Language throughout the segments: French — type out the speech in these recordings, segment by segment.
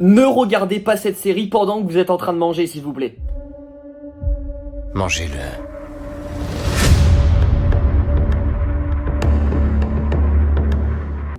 Ne regardez pas cette série pendant que vous êtes en train de manger, s'il vous plaît. Mangez-le.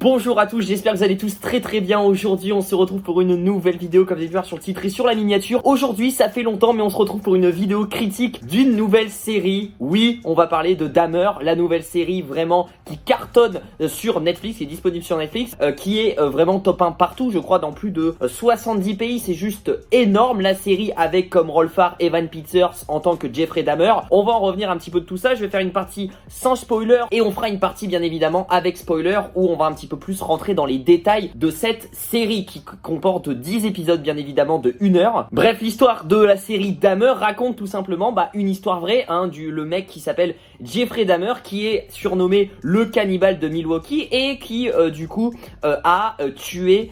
Bonjour à tous, j'espère que vous allez tous très bien. Aujourd'hui on se retrouve pour une nouvelle vidéo comme vous avez pu voir sur le titre et sur la miniature. Aujourd'hui ça fait longtemps mais on se retrouve pour une vidéo critique d'une nouvelle série. Oui, on va parler de Dahmer, la nouvelle série vraiment qui cartonne sur Netflix, qui est disponible sur Netflix, qui est vraiment top 1 partout, je crois dans plus de 70 pays. C'est juste énorme la série avec comme rôle phare Evan Peters en tant que Jeffrey Dahmer. On va en revenir un petit peu de tout ça, je vais faire une partie sans spoiler et on fera une partie bien évidemment avec spoiler où on va un petit peu plus rentrer dans les détails de cette série qui comporte 10 épisodes bien évidemment de 1 heure. Bref, l'histoire de la série Dahmer raconte tout simplement une histoire vraie, le mec qui s'appelle Jeffrey Dahmer, qui est surnommé le cannibale de Milwaukee et qui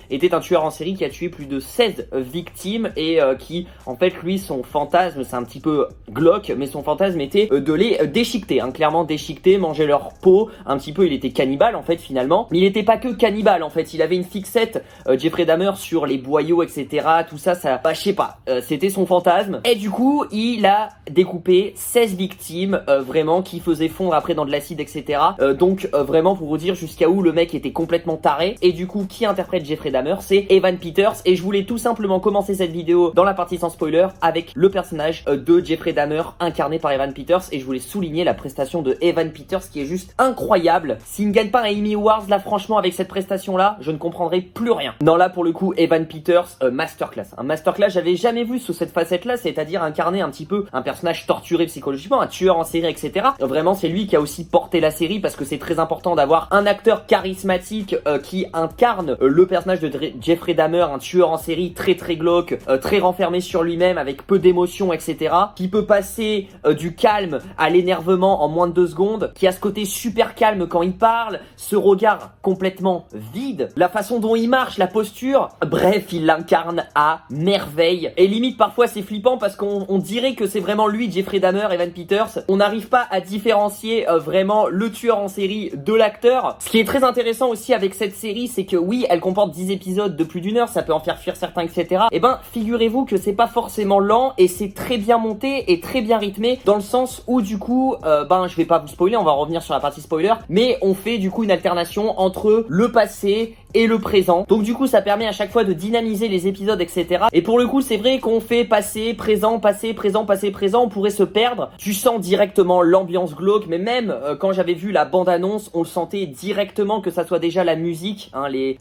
était un tueur en série qui a tué plus de 16 victimes et qui en fait lui son fantasme, c'est un petit peu glauque, mais son fantasme était de les déchiqueter, clairement déchiqueter, manger leur peau, un petit peu. Il était cannibale en fait finalement, mais il était pas que cannibale en fait, il avait une fixette Jeffrey Dahmer sur les boyaux etc, tout ça, je sais pas, c'était son fantasme. Et du coup il a découpé 16 victimes vraiment qui faisaient fondre après dans de l'acide etc, donc vraiment pour vous dire jusqu'à où le mec était complètement taré. Et du coup qui interprète Jeffrey Dahmer, c'est Evan Peters, et je voulais tout simplement commencer cette vidéo dans la partie sans spoiler avec le personnage de Jeffrey Dahmer incarné par Evan Peters, et je voulais souligner la prestation de Evan Peters qui est juste incroyable. S'il ne gagne pas un Emmy Awards là, franchement avec cette prestation là je ne comprendrai plus rien. Non, là pour le coup Evan Peters, masterclass, un masterclass. J'avais jamais vu sous cette facette là, c'est-à-dire incarner un petit peu un personnage torturé psychologiquement, un tueur en série etc. Vraiment c'est lui qui a aussi porté la série, parce que c'est très important d'avoir un acteur charismatique qui incarne le personnage de Jeffrey Dahmer, un tueur en série très glauque, très renfermé sur lui-même avec peu d'émotions etc, qui peut passer du calme à l'énervement en moins de 2 secondes, qui a ce côté super calme quand il parle, ce regard complètement vide, la façon dont il marche, la posture, bref il l'incarne à merveille. Et limite parfois c'est flippant parce qu'on dirait que c'est vraiment lui Jeffrey Dahmer, Evan Peters. On n'arrive pas à différencier vraiment le tueur en série de l'acteur. Ce qui est très intéressant aussi avec cette série, c'est que oui elle comporte 10 épisodes de plus d'1 heure, ça peut en faire fuir certains etc. Et figurez-vous que c'est pas forcément lent et c'est très bien monté et très bien rythmé, dans le sens où du coup je vais pas vous spoiler, on va revenir sur la partie spoiler, mais on fait du coup une alternation entre le passé et le présent. Donc du coup ça permet à chaque fois de dynamiser les épisodes etc. Et pour le coup c'est vrai qu'on fait passé, présent, passé, présent, passé, présent, on pourrait se perdre. Tu sens directement l'ambiance glauque, mais même quand j'avais vu la bande annonce, on le sentait directement, que ça soit déjà la musique,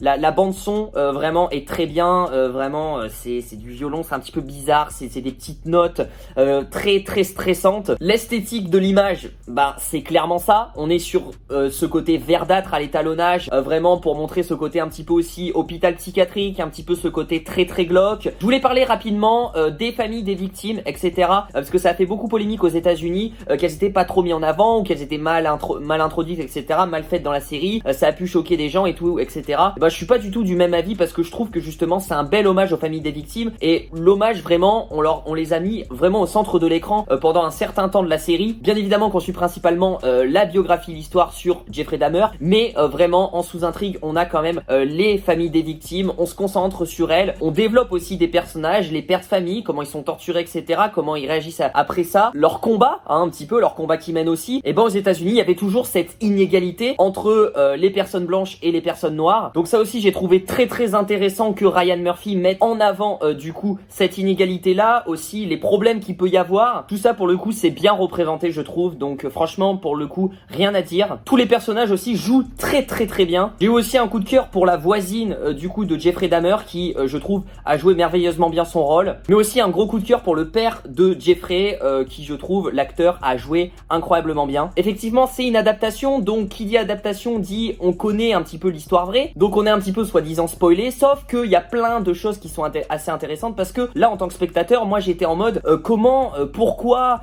la bande son vraiment est très bien, vraiment c'est du violon, c'est un petit peu bizarre, c'est des petites notes très stressantes. L'esthétique de l'image, c'est clairement ça, on est sur ce côté verdâtre à l'étalonnage, vraiment pour montrer ce côté un petit peu aussi hôpital psychiatrique, un petit peu ce côté très glauque. Je voulais parler rapidement des familles des victimes etc, parce que ça a fait beaucoup polémique aux États-Unis, qu'elles étaient pas trop mis en avant ou qu'elles étaient mal introduites etc, mal faites dans la série, ça a pu choquer des gens et tout etc. Je suis pas du tout du même avis, parce que je trouve que justement c'est un bel hommage aux familles des victimes, et l'hommage vraiment on les a mis vraiment au centre de l'écran pendant un certain temps de la série. Bien évidemment qu'on suit principalement la biographie, l'histoire sur Jeffrey Dahmer, mais vraiment en sous-intrigue on a quand même les familles des victimes, on se concentre sur elles, on développe aussi des personnages, les pères de famille, comment ils sont torturés etc, comment ils réagissent après ça, leur combat, un petit peu leur combat qu'ils mènent aussi. Et aux États-Unis il y avait toujours cette inégalité entre les personnes blanches et les personnes noires, donc ça aussi j'ai trouvé très intéressant que Ryan Murphy mette en avant du coup cette inégalité là, aussi les problèmes qu'il peut y avoir, tout ça pour le coup c'est bien représenté je trouve, donc franchement pour le coup rien à dire. Tous les personnages aussi jouent très bien. J'ai eu aussi un coup de cœur pour la voisine du coup de Jeffrey Dahmer qui je trouve a joué merveilleusement bien son rôle, mais aussi un gros coup de cœur pour le père de Jeffrey qui je trouve l'acteur a joué incroyablement bien. Effectivement c'est une adaptation, donc qui dit adaptation dit on connaît un petit peu l'histoire vraie, donc on est un petit peu soi-disant spoilé, sauf qu'il y a plein de choses qui sont assez intéressantes, parce que là en tant que spectateur moi j'étais en mode pourquoi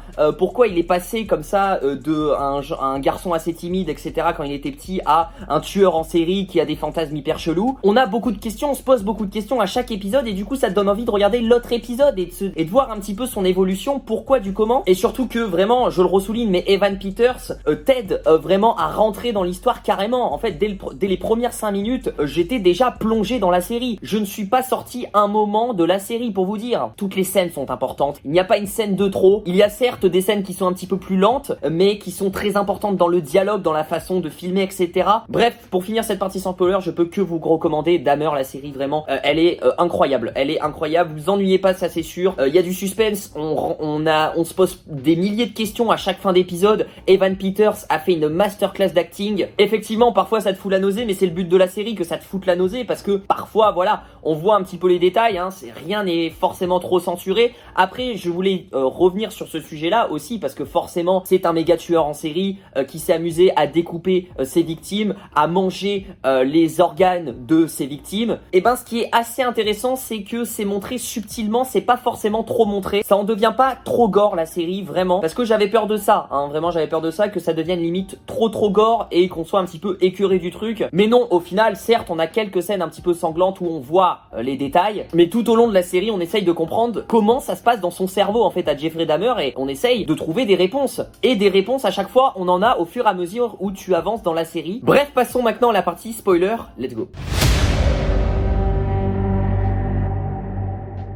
il est passé comme ça de un garçon assez timide etc quand il était petit à un tueur en série qui a des fantasmes hyper chelou. On a beaucoup de questions, on se pose beaucoup de questions à chaque épisode et du coup ça te donne envie de regarder l'autre épisode et de voir un petit peu son évolution, pourquoi, du comment. Et surtout que vraiment, je le ressouligne, mais Evan Peters t'aide vraiment à rentrer dans l'histoire carrément. En fait, dès les premières 5 minutes, j'étais déjà plongé dans la série. Je ne suis pas sorti un moment de la série, pour vous dire. Toutes les scènes sont importantes. Il n'y a pas une scène de trop. Il y a certes des scènes qui sont un petit peu plus lentes, mais qui sont très importantes dans le dialogue, dans la façon de filmer, etc. Bref, pour finir cette partie sans spoiler, je peux que vous recommander Dahmer, la série, vraiment. Elle est incroyable. Elle est incroyable. Vous ennuyez pas, ça c'est sûr. Il y a du suspense. On se pose des milliers de questions à chaque fin d'épisode. Evan Peters a fait une masterclass d'acting. Effectivement, parfois ça te fout la nausée, mais c'est le but de la série que ça te foute la nausée, parce que parfois, voilà, on voit un petit peu les détails, hein, rien n'est forcément trop censuré. Après, je voulais revenir sur ce sujet-là aussi, parce que forcément, c'est un méga tueur en série qui s'est amusé à découper ses victimes, à manger les organes de ses victimes. Et ben, ce qui est assez intéressant, c'est que c'est montré subtilement, c'est pas forcément trop montré. Ça en devient pas trop gore, la série, vraiment, parce que j'avais peur de ça, hein, vraiment j'avais peur de ça, que ça devienne limite trop gore et qu'on soit un petit peu écœuré du truc. Mais non, au final, certes, on a quelques scènes un petit peu sanglantes où on voit les détails, mais tout au long de la série, on essaye de comprendre comment ça se passe dans son cerveau, en fait, à Jeffrey Dahmer, et on essaye de trouver des réponses. Et des réponses, à chaque fois, on en a au fur et à mesure où tu avances dans la série. Bref, passons maintenant à la partie spoiler. Let's go.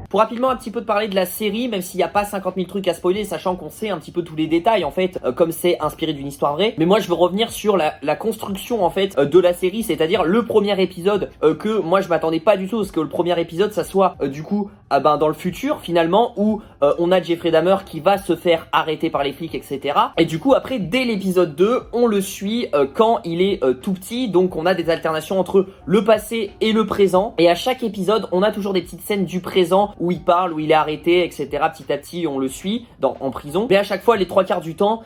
Pour rapidement un petit peu te parler de la série, même s'il n'y a pas 50 000 trucs à spoiler, sachant qu'on sait un petit peu tous les détails, en fait, comme c'est inspiré d'une histoire vraie. Mais moi, je veux revenir sur la construction, en fait, de la série, c'est-à-dire le premier épisode, que moi, je m'attendais pas du tout, parce que le premier épisode, ça soit, du coup, dans le futur, finalement, où on a Jeffrey Dahmer qui va se faire arrêter par les flics, etc. Et du coup, après, dès l'épisode 2, on le suit quand il est tout petit, donc on a des alternations entre le passé et le présent. Et à chaque épisode, on a toujours des petites scènes du présent, où il parle, où il est arrêté, etc. Petit à petit, on le suit en prison. Mais à chaque fois, les 3/4 du temps,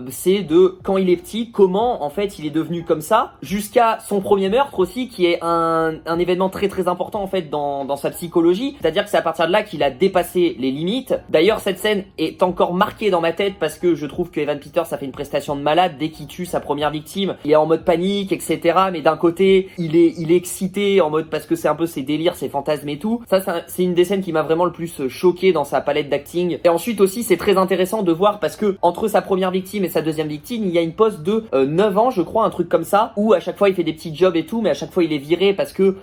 c'est de quand il est petit, comment en fait il est devenu comme ça, jusqu'à son premier meurtre aussi, qui est un événement très très important en fait dans sa psychologie. C'est-à-dire que c'est à partir de là qu'il a dépassé les limites. D'ailleurs, cette scène est encore marquée dans ma tête parce que je trouve que Evan Peters a fait une prestation de malade. Dès qu'il tue sa première victime, il est en mode panique, etc. Mais d'un côté, il est excité en mode, parce que c'est un peu ses délires, ses fantasmes et tout. Ça, c'est une des scènes qui m'a vraiment le plus choqué dans sa palette d'acting. Et ensuite aussi, c'est très intéressant de voir, parce que entre sa première victime et sa deuxième victime, il y a une pause de 9 ans, je crois, un truc comme ça, où à chaque fois il fait des petits jobs et tout, mais à chaque fois il est viré parce que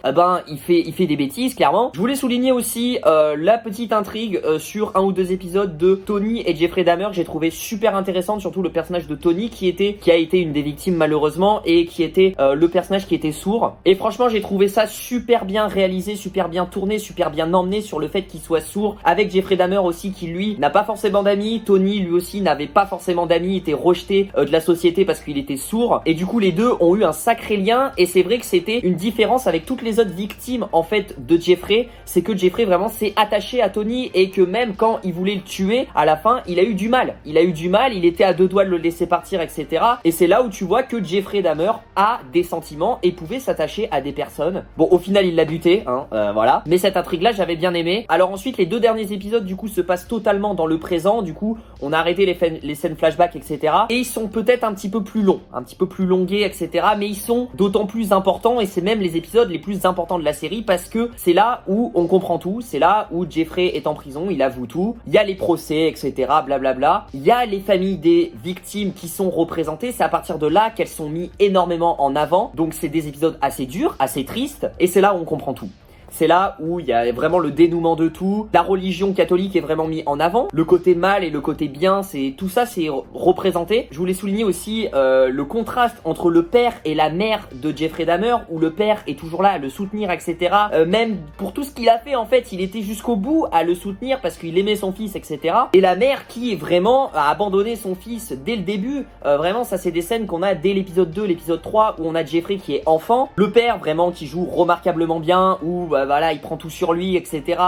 il fait des bêtises, clairement. Je voulais souligner aussi la petite intrigue sur un ou deux épisodes de Tony et Jeffrey Dahmer, que j'ai trouvé super intéressante, surtout le personnage de Tony qui a été une des victimes malheureusement, et qui était le personnage qui était sourd. Et franchement, j'ai trouvé ça super bien réalisé, super bien tourné, super bien emmené sur le fait qu'il soit sourd, avec Jeffrey Dahmer aussi qui lui n'a pas forcément d'amis. Tony lui aussi n'avait pas forcément d'amis, était rejeté de la société parce qu'il était sourd, et du coup les deux ont eu un sacré lien. Et c'est vrai que c'était une différence avec toutes les autres victimes en fait de Jeffrey, c'est que Jeffrey vraiment s'est attaché à Tony, et que même quand il voulait le tuer à la fin, il a eu du mal, il était à deux doigts de le laisser partir, etc. Et c'est là où tu vois que Jeffrey Dahmer a des sentiments et pouvait s'attacher à des personnes. Bon, au final il l'a buté, voilà, mais cette intrigue là j'avais bien aimé. Alors ensuite, les deux derniers épisodes du coup se passent totalement dans le présent. Du coup on a arrêté les scènes flashback, etc. Et ils sont peut-être un petit peu plus longs, un petit peu plus longués, etc. Mais ils sont d'autant plus importants, et c'est même les épisodes les plus importants de la série, parce que c'est là où on comprend tout, c'est là où Jeffrey est en prison, il avoue tout, il y a les procès, etc. blablabla. Il y a les familles des victimes qui sont représentées, c'est à partir de là qu'elles sont mises énormément en avant. Donc c'est des épisodes assez durs, assez tristes, et c'est là où on comprend tout. C'est là où il y a vraiment le dénouement de tout. La religion catholique est vraiment mise en avant. Le côté mal et le côté bien, tout ça c'est représenté. Je voulais souligner aussi le contraste entre le père et la mère de Jeffrey Dahmer, où le père est toujours là à le soutenir, etc. Même pour tout ce qu'il a fait, en fait, il était jusqu'au bout à le soutenir parce qu'il aimait son fils, etc. Et la mère qui vraiment a abandonné son fils dès le début. Vraiment, ça c'est des scènes qu'on a dès l'épisode 2, l'épisode 3, où on a Jeffrey qui est enfant. Le père vraiment qui joue remarquablement bien, où voilà, il prend tout sur lui, etc.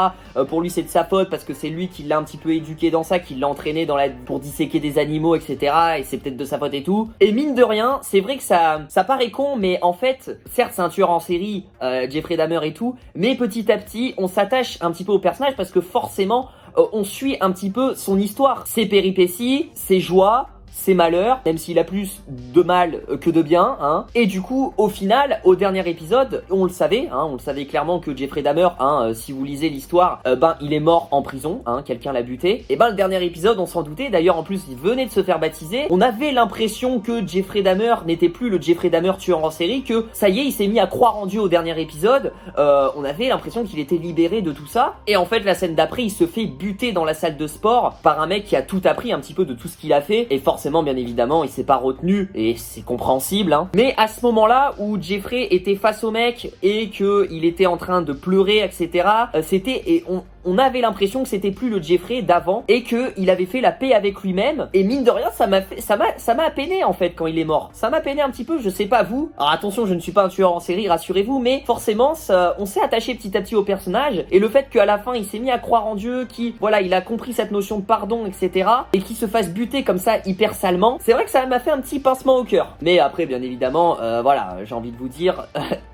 Pour lui c'est de sa faute parce que c'est lui qui l'a un petit peu éduqué dans ça, qui l'a entraîné pour disséquer des animaux, etc. Et c'est peut-être de sa faute et tout. Et mine de rien, c'est vrai que ça paraît con, mais en fait, certes c'est un tueur en série, Jeffrey Dahmer et tout, mais petit à petit on s'attache un petit peu au personnage, parce que forcément on suit un petit peu son histoire, ses péripéties, ses joies, ses malheurs, même s'il a plus de mal que de bien, hein. Et du coup, au final, au dernier épisode, on le savait clairement que Jeffrey Dahmer, si vous lisez l'histoire, il est mort en prison, quelqu'un l'a buté. Et le dernier épisode, on s'en doutait. D'ailleurs, en plus, il venait de se faire baptiser. On avait l'impression que Jeffrey Dahmer n'était plus le Jeffrey Dahmer tueur en série, que ça y est, il s'est mis à croire en Dieu au dernier épisode. On avait l'impression qu'il était libéré de tout ça. Et en fait, la scène d'après, il se fait buter dans la salle de sport par un mec qui a tout appris un petit peu de tout ce qu'il a fait. Et forcément, bien évidemment, il s'est pas retenu. Et c'est compréhensible, hein. Mais à ce moment-là, où Jeffrey était face au mec et que il était en train de pleurer, etc., on avait l'impression que c'était plus le Jeffrey d'avant et que il avait fait la paix avec lui-même. Et mine de rien, ça m'a peiné en fait quand il est mort. Ça m'a peiné un petit peu, je sais pas vous. Alors attention, je ne suis pas un tueur en série, rassurez-vous, mais forcément, on s'est attaché petit à petit au personnage. Et le fait qu'à la fin, il s'est mis à croire en Dieu, il a compris cette notion de pardon, etc., et qu'il se fasse buter comme ça hyper salement, c'est vrai que ça m'a fait un petit pincement au cœur. Mais après, bien évidemment, j'ai envie de vous dire,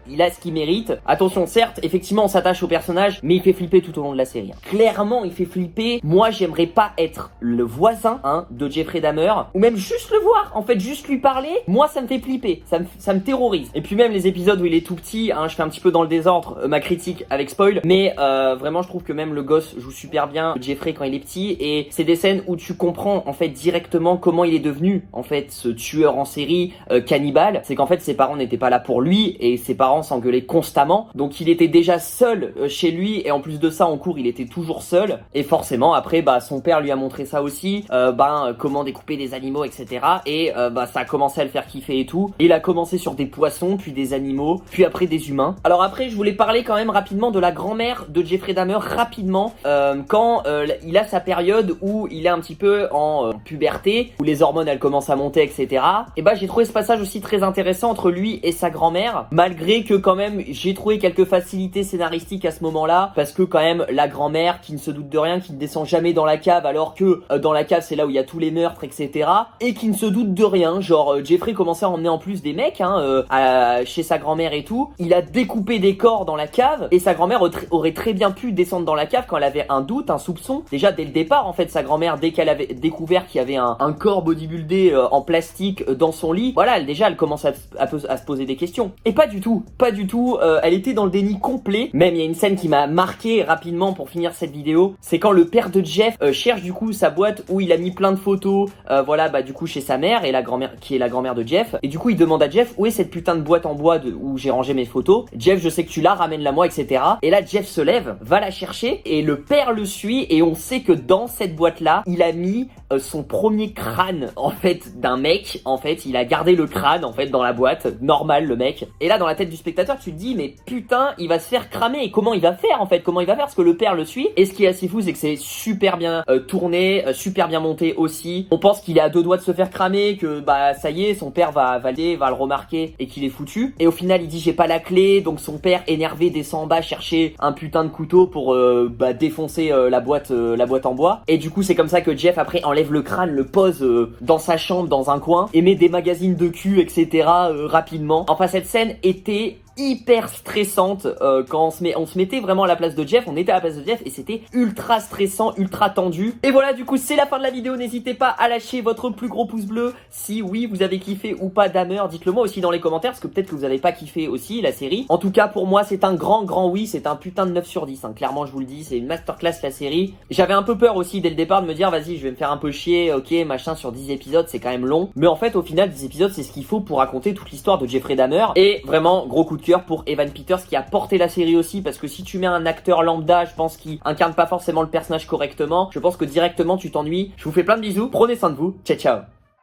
il a ce qu'il mérite. Attention, certes, effectivement, on s'attache au personnage, mais il fait flipper tout au long de la série. Clairement, il fait flipper. Moi, j'aimerais pas être le voisin, de Jeffrey Dahmer, ou même juste le voir. En fait, juste lui parler. Moi, ça me fait flipper. Ça me terrorise. Et puis même les épisodes où il est tout petit, je fais un petit peu dans le désordre ma critique avec spoil, mais vraiment, je trouve que même le gosse joue super bien Jeffrey quand il est petit. Et c'est des scènes où tu comprends en fait directement comment il est devenu en fait ce tueur en série cannibale. C'est qu'en fait, ses parents n'étaient pas là pour lui et ses parents s'engueulaient constamment. Donc il était déjà seul chez lui et en plus de ça en cours il était toujours seul et forcément après son père lui a montré ça aussi, comment découper des animaux, etc. Et ça a commencé à le faire kiffer et tout. Et il a commencé sur des poissons, puis des animaux, puis après des humains. Alors après je voulais parler quand même rapidement de la grand-mère de Jeffrey Dahmer rapidement, quand il a sa période où il est un petit peu en puberté, où les hormones elles commencent à monter, etc. Et j'ai trouvé ce passage aussi très intéressant entre lui et sa grand-mère, malgré que quand même j'ai trouvé quelques facilités scénaristiques à ce moment-là, parce que quand même la grand-mère qui ne se doute de rien, qui ne descend jamais dans la cave, alors que dans la cave c'est là où il y a tous les meurtres, etc., et qui ne se doute de rien, genre Jeffrey commençait à emmener en plus des mecs chez sa grand-mère et tout, il a découpé des corps dans la cave, et sa grand-mère aurait très bien pu descendre dans la cave quand elle avait un doute, un soupçon, déjà dès le départ en fait. Sa grand-mère, dès qu'elle avait découvert qu'il y avait un corps bodybuildé en plastique dans son lit, voilà, elle commence à se poser des questions. Et pas du tout, elle était dans le déni complet. Même il y a une scène qui m'a marqué rapidement pour finir cette vidéo, c'est quand le père de Jeff cherche du coup sa boîte où il a mis plein de photos, du coup chez sa mère et la grand-mère qui est la grand-mère de Jeff, et du coup il demande à Jeff où est cette putain de boîte en bois où j'ai rangé mes photos. Jeff, je sais que tu l'as, ramène-la moi, etc. Et là Jeff se lève, va la chercher et le père le suit et on sait que dans cette boîte là il a mis son premier crâne en fait d'un mec. En fait il a gardé le crâne en fait dans la boîte, normal le mec. Et là dans la tête du spectateur tu te dis mais putain il va se faire cramer, et comment il va faire en fait, parce que le père le suit. Et ce qui est assez fou c'est que c'est super bien tourné, super bien monté aussi. On pense qu'il est à deux doigts de se faire cramer, que ça y est son père va le remarquer et qu'il est foutu. Et au final il dit j'ai pas la clé, donc son père énervé descend en bas chercher un putain de couteau pour défoncer la boîte en bois. Et du coup c'est comme ça que Jeff après enlève le crâne, le pose dans sa chambre dans un coin et met des magazines de cul, etc. Rapidement. Enfin cette scène était hyper stressante quand on se mettait vraiment à la place de Jeff, on était à la place de Jeff et c'était ultra stressant, ultra tendu. Et voilà, du coup c'est la fin de la vidéo. N'hésitez pas à lâcher votre plus gros pouce bleu si oui vous avez kiffé ou pas Dahmer. Dites-le moi aussi dans les commentaires, parce que peut-être que vous avez pas kiffé aussi la série. En tout cas pour moi c'est un grand oui, c'est un putain de 9 sur 10 clairement je vous le dis, c'est une masterclass la série. J'avais un peu peur aussi dès le départ de me dire vas-y je vais me faire un peu chier, ok machin, sur 10 épisodes c'est quand même long, mais en fait au final 10 épisodes c'est ce qu'il faut pour raconter toute l'histoire de Jeffrey Dahmer. Et vraiment gros coup de cœur pour Evan Peters qui a porté la série aussi, parce que si tu mets un acteur lambda, je pense qu'il incarne pas forcément le personnage correctement, je pense que directement tu t'ennuies. Je vous fais plein de bisous, prenez soin de vous, ciao ciao.